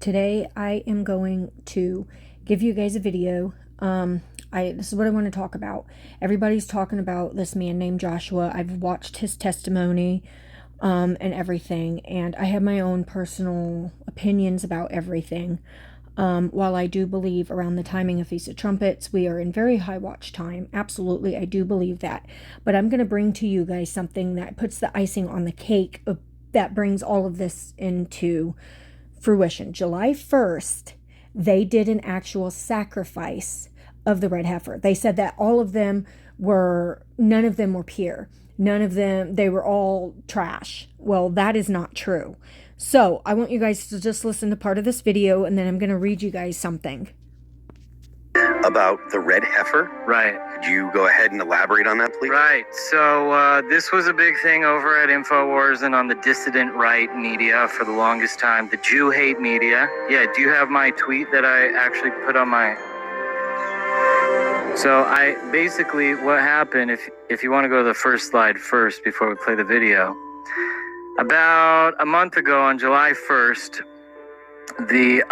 Today I am going to give you guys a video. This is what I want to talk about. Everybody's talking about this man named Joshua. I've watched his testimony and everything, and I have my own personal opinions about everything. While I do believe around the timing of Feast of Trumpets, we are in very high watch time. Absolutely, I do believe that. But I'm going to bring to you guys something that puts the icing on the cake that brings all of this into fruition. July 1st, they did an actual sacrifice of the red heifer. They said that none of them were pure. None of them, they were all trash. Well, that is not true. So I want you guys to just listen to part of this video, and then I'm going to read you guys something. About the red heifer? Right. Could you go ahead and elaborate on that, please? Right. So this was a big thing over at InfoWars and on the dissident right media for the longest time. The Jew hate media. Yeah, do you have my tweet that I actually put on my... So basically what happened, if you want to go to the first slide first before we play the video, about a month ago on July 1st, there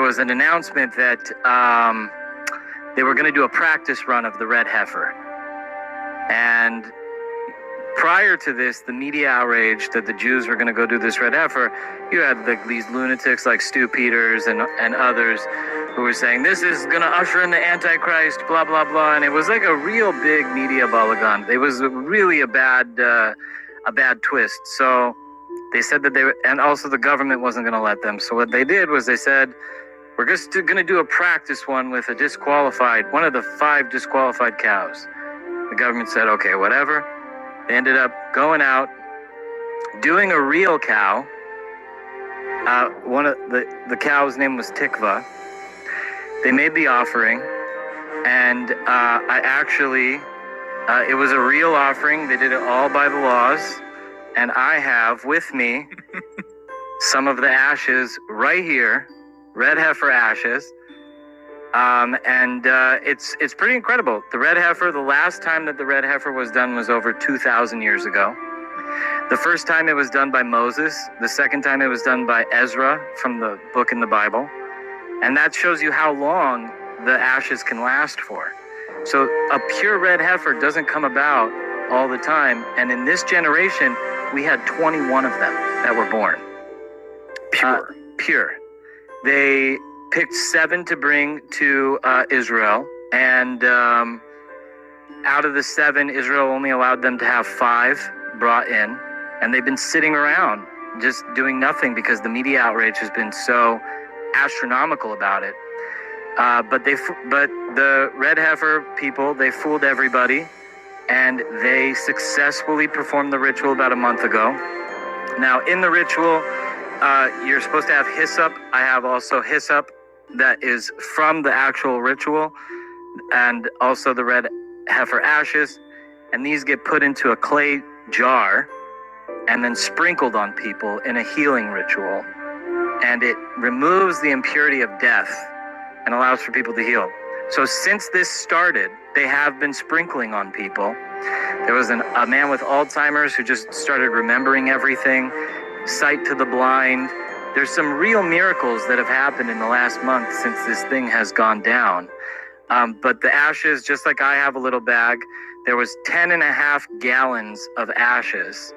was an announcement that they were going to do a practice run of the red heifer. And prior to this, the media outrage that the Jews were going to go do this red heifer, you had these lunatics like Stu Peters and others who were saying, this is going to usher in the Antichrist, blah, blah, blah. And it was like a real big media balagan. It was really a bad twist. So they said that and also the government wasn't going to let them. So what they did was they said, we're just going to do a practice one with one of the 5 disqualified cows. The government said, okay, whatever. They ended up going out, doing a real cow. One of the cow's name was Tikva. They made the offering, and it was a real offering. They did it all by the laws. And I have with me some of the ashes right here, red heifer ashes. It's pretty incredible. The red heifer, the last time that the red heifer was done was over 2,000 years ago. The first time it was done by Moses. The second time it was done by Ezra from the book in the Bible. And that shows you how long the ashes can last for. So a pure red heifer doesn't come about all the time. And in this generation, we had 21 of them that were born. Pure. They picked 7 to bring to Israel. And out of the 7, Israel only allowed them to have 5 brought in. And they've been sitting around just doing nothing because the media outrage has been so astronomical about it. But the red heifer people, they fooled everybody. And they successfully performed the ritual about a month ago. Now, in the ritual, you're supposed to have hyssop. I have also hyssop that is from the actual ritual, and also the red heifer ashes. And these get put into a clay jar and then sprinkled on people in a healing ritual. And it removes the impurity of death and allows for people to heal. So since this started, they have been sprinkling on people. There was a man with Alzheimer's who just started remembering everything, sight to the blind. There's some real miracles that have happened in the last month since this thing has gone down. But the ashes, just like I have a little bag, there was 10.5 gallons of ashes.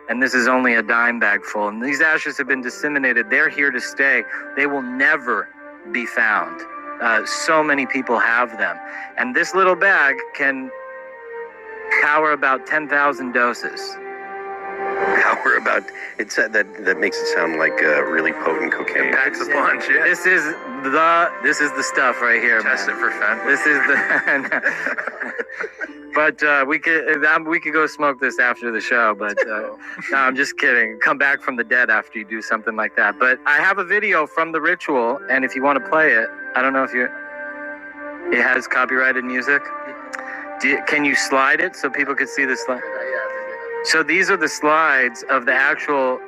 And this is only a dime bag full. And these ashes have been disseminated. They're here to stay. They will never be found. So many people have them. And this little bag can power about 10,000 doses. Power about, it said that makes it sound like really potent cocaine. Packs a punch, yeah. This is the stuff right here. Test man. it for fentanyl. This is the but we could go smoke this after the show, but no, I'm just kidding. Come back from the dead after you do something like that. But I have a video from the ritual, and if you want to play it, I don't know if it has copyrighted music. Can you slide it so people could see the slide? So these are the slides of the actual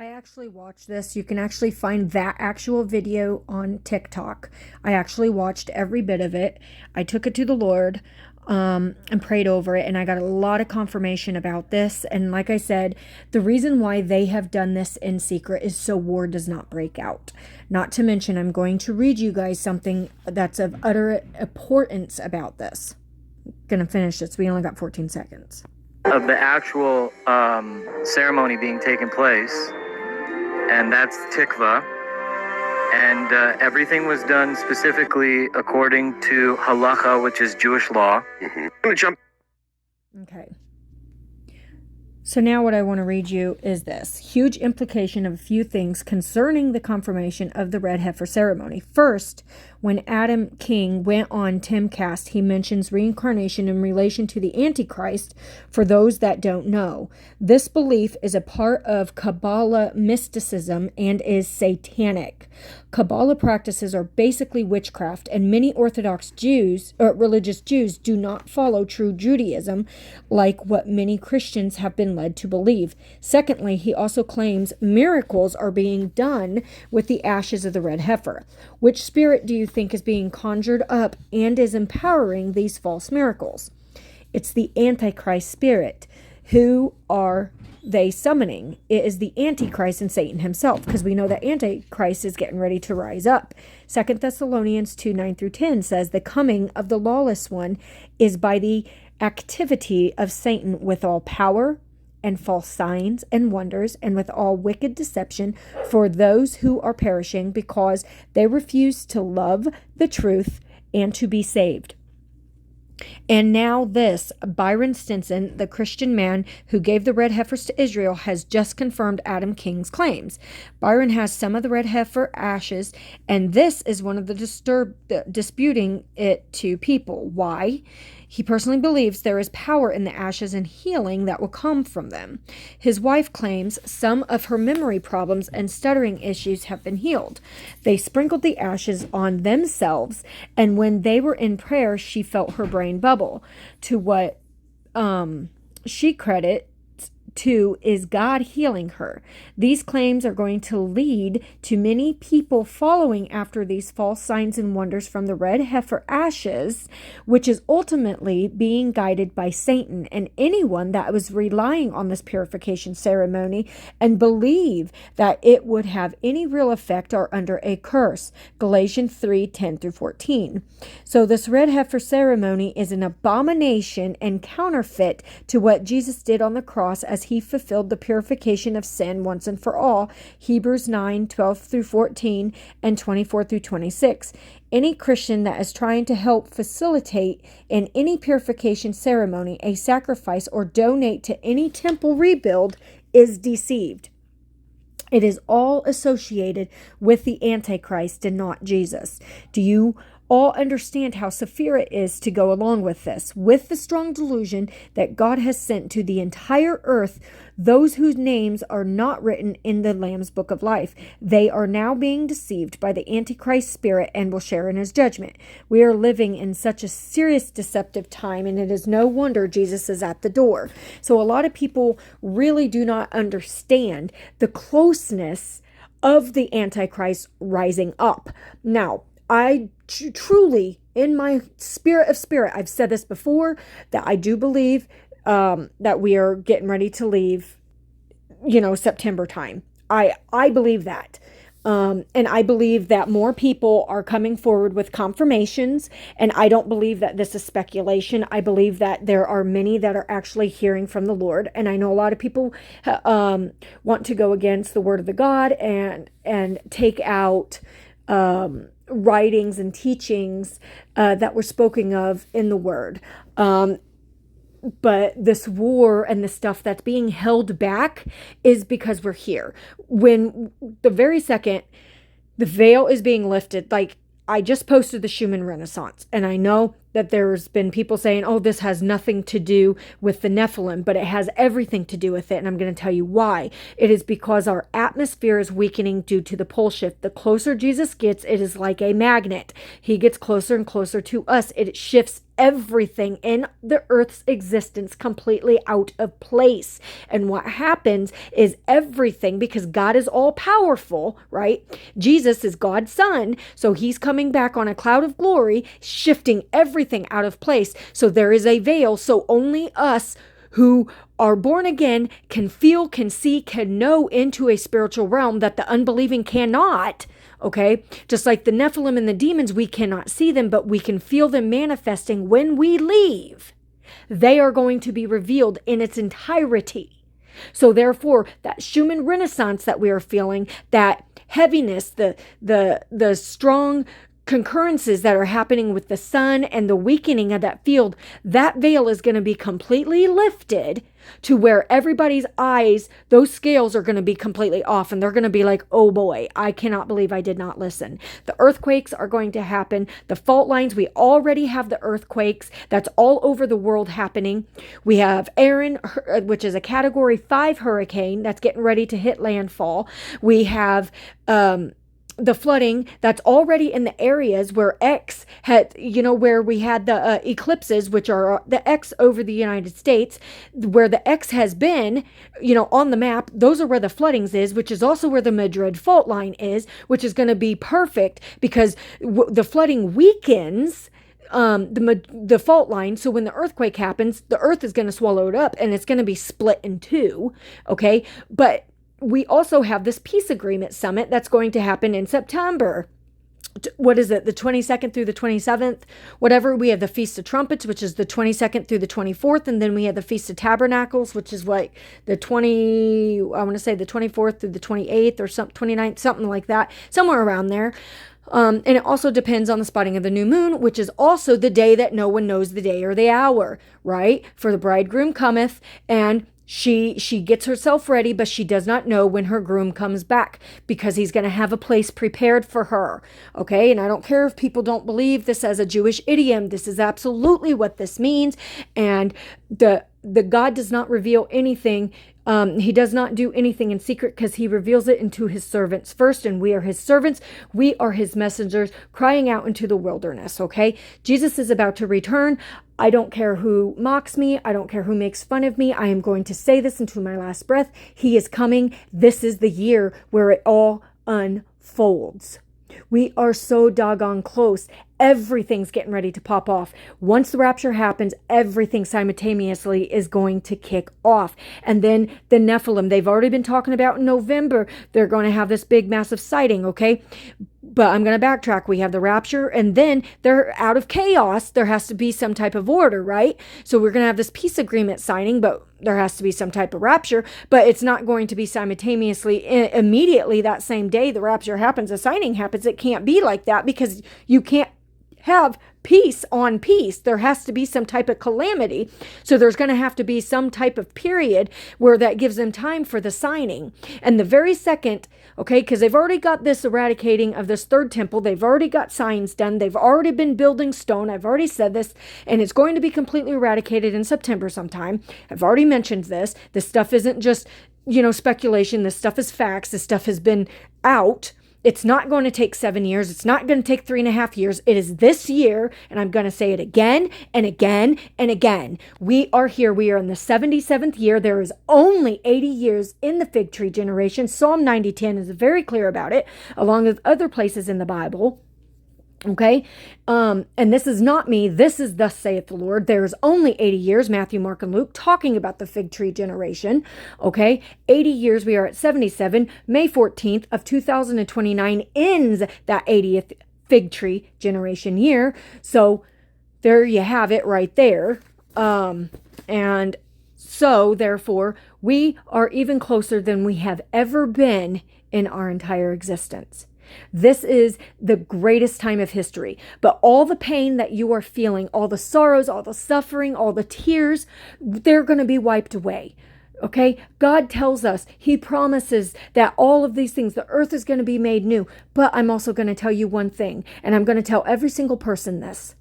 I actually watched this. You can actually find that actual video on TikTok. I actually watched every bit of it. I took it to the Lord. and prayed over it, and I got a lot of confirmation about this. And like I said, the reason why they have done this in secret is so war does not break out. Not to mention, I'm going to read you guys something that's of utter importance about this. I'm gonna finish this. We only got 14 seconds. Of the actual ceremony being taken place, and that's tikva. And everything was done specifically according to halacha, which is Jewish law. I'm gonna jump. Okay. So now what I want to read you is this. Huge implication of a few things concerning the confirmation of the red heifer ceremony. First, when Adam King went on Timcast, he mentions reincarnation in relation to the Antichrist for those that don't know. This belief is a part of Kabbalah mysticism and is satanic. Kabbalah practices are basically witchcraft, and many Orthodox Jews, or religious Jews, do not follow true Judaism like what many Christians have been led to believe. Secondly, he also claims miracles are being done with the ashes of the red heifer. Which spirit do you think is being conjured up and is empowering these false miracles? It's the Antichrist spirit. Who are they summoning? It is the Antichrist and Satan himself, because we know that Antichrist is getting ready to rise up. 2 Thessalonians 2:9-10 says, the coming of the lawless one is by the activity of Satan with all power and false signs and wonders, and with all wicked deception for those who are perishing, because they refuse to love the truth and to be saved. And now this, Byron Stinson, the Christian man who gave the red heifers to Israel, has just confirmed Adam King's claims. Byron has some of the red heifer ashes, and this is one of the disputing it to people. Why? He personally believes there is power in the ashes and healing that will come from them. His wife claims some of her memory problems and stuttering issues have been healed. They sprinkled the ashes on themselves, and when they were in prayer, she felt her brain bubble. To what she credits to is God healing her. These claims are going to lead to many people following after these false signs and wonders from the red heifer ashes, which is ultimately being guided by Satan. And anyone that was relying on this purification ceremony and believe that it would have any real effect are under a curse. Galatians 3:10-14. So this red heifer ceremony is an abomination and counterfeit to what Jesus did on the cross as he fulfilled the purification of sin once and for all. Hebrews 9:12-14 and 24-26. Any Christian that is trying to help facilitate in any purification ceremony, a sacrifice, or donate to any temple rebuild is deceived. It is all associated with the Antichrist and not Jesus. Do you all understand how severe it is to go along with this, with the strong delusion that God has sent to the entire earth those whose names are not written in the Lamb's Book of Life? They are now being deceived by the Antichrist spirit and will share in his judgment. We are living in such a serious deceptive time, and it is no wonder Jesus is at the door. So a lot of people really do not understand the closeness of the Antichrist rising up. Now, I truly, in my spirit of spirit, I've said this before, that I do believe that we are getting ready to leave, September time. I believe that. And I believe that more people are coming forward with confirmations, and I don't believe that this is speculation. I believe that there are many that are actually hearing from the Lord, and I know a lot of people want to go against the word of the God and take out writings and teachings that were spoken of in the word. But this war and the stuff that's being held back is because we're here. When the very second the veil is being lifted, like I just posted the Schumann Renaissance, and I know that there's been people saying, oh, this has nothing to do with the Nephilim, but it has everything to do with it, and I'm going to tell you why. It is because our atmosphere is weakening due to the pole shift. The closer Jesus gets, it is like a magnet. He gets closer and closer to us. It shifts everything in the earth's existence completely out of place. And what happens is everything, because God is all powerful, right? Jesus is God's son, so he's coming back on a cloud of glory, shifting everything everything out of place. So there is a veil. So only us who are born again can feel, can see, can know into a spiritual realm that the unbelieving cannot. Okay, just like the Nephilim and the demons, we cannot see them, but we can feel them manifesting when we leave. They are going to be revealed in its entirety. So therefore, that Schumann Renaissance that we are feeling, that heaviness, the strong concurrences that are happening with the sun and the weakening of that field, that veil is going to be completely lifted to where everybody's eyes, those scales are going to be completely off, and they're going to be like, oh boy, I cannot believe I did not listen. The earthquakes are going to happen. The fault lines, we already have the earthquakes. That's all over the world happening. We have Aaron, which is a Category 5 hurricane that's getting ready to hit landfall. We have the flooding that's already in the areas where X had, where we had the eclipses, which are the X over the United States, where the X has been, on the map. Those are where the floodings is, which is also where the Madrid fault line is, which is going to be perfect because the flooding weakens the fault line. So when the earthquake happens, the earth is going to swallow it up and it's going to be split in two. Okay. But we also have this peace agreement summit that's going to happen in September. What is it? The 22nd through the 27th, whatever. We have the Feast of Trumpets, which is the 22nd through the 24th. And then we have the Feast of Tabernacles, which is like the 24th through the 28th or 29th, something like that, somewhere around there. And it also depends on the spotting of the new moon, which is also the day that no one knows the day or the hour, right? For the bridegroom cometh, and she gets herself ready, but she does not know when her groom comes back because he's going to have a place prepared for her. Okay. And I don't care if people don't believe this as a Jewish idiom. This is absolutely what this means. And the God does not reveal anything. He does not do anything in secret because he reveals it into his servants first, and we are his servants. We are his messengers crying out into the wilderness. Okay. Jesus is about to return. I don't care who mocks me. I don't care who makes fun of me. I am going to say this into my last breath. He is coming. This is the year where it all unfolds. We are so doggone close. Everything's getting ready to pop off. Once the rapture happens, everything simultaneously is going to kick off. And then the Nephilim, they've already been talking about in November, they're going to have this big massive sighting, okay? But I'm going to backtrack. We have the rapture, and then they're out of chaos. There has to be some type of order, right? So we're going to have this peace agreement signing, but there has to be some type of rapture, but it's not going to be simultaneously, immediately that same day the rapture happens, the signing happens. It can't be like that because you can't have peace on peace. There has to be some type of calamity. So there's going to have to be some type of period where that gives them time for the signing. And the very second, okay, because they've already got this eradicating of this third temple. They've already got signs done. They've already been building stone. I've already said this, and it's going to be completely eradicated in September sometime. I've already mentioned this. This stuff isn't just, speculation. This stuff is facts. This stuff has been out. It's not going to take 7 years. It's not going to take 3.5 years. It is this year, and I'm going to say it again and again and again. We are here. We are in the 77th year. There is only 80 years in the fig tree generation. Psalm 90:10 is very clear about it, along with other places in the Bible. Okay, and this is not me. This is thus saith the Lord. There is only 80 years, Matthew, Mark, and Luke, talking about the fig tree generation. Okay, 80 years. We are at 77. May 14th of 2029 ends that 80th fig tree generation year. So there you have it right there. And so therefore, we are even closer than we have ever been in our entire existence. This is the greatest time of history. But all the pain that you are feeling, all the sorrows, all the suffering, all the tears, they're going to be wiped away. Okay? God tells us, he promises that all of these things, the earth is going to be made new. But I'm also going to tell you one thing, and I'm going to tell every single person this,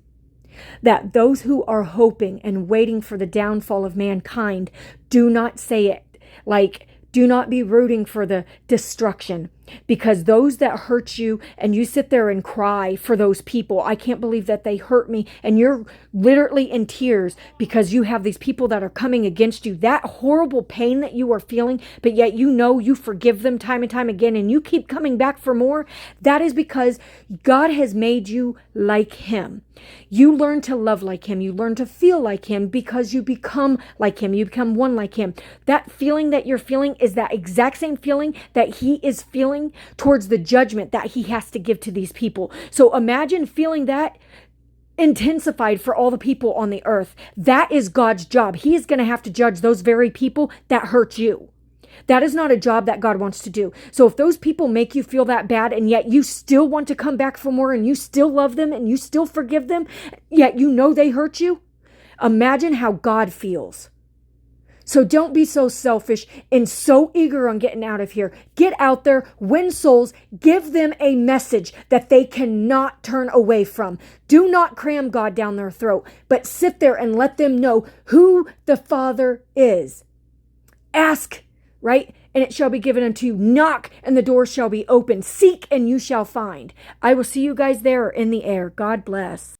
that those who are hoping and waiting for the downfall of mankind, do not say it like, do not be rooting for the destruction. Because those that hurt you, and you sit there and cry for those people, I can't believe that they hurt me, and you're literally in tears because you have these people that are coming against you, that horrible pain that you are feeling, but yet you know you forgive them time and time again, and you keep coming back for more. That is because God has made you like him. You learn to love like him. You learn to feel like him because you become like him. You become one like him. That feeling that you're feeling is that exact same feeling that he is feeling towards the judgment that he has to give to these people. So imagine feeling that intensified for all the people on the earth. That is God's job. He is going to have to judge those very people that hurt you. That is not a job that God wants to do. So if those people make you feel that bad, and yet you still want to come back for more, and you still love them, and you still forgive them, yet you know they hurt you, imagine how God feels. So don't be so selfish and so eager on getting out of here. Get out there, win souls, give them a message that they cannot turn away from. Do not cram God down their throat, but sit there and let them know who the Father is. Ask, right? And it shall be given unto you. Knock, and the door shall be opened. Seek, and you shall find. I will see you guys there in the air. God bless.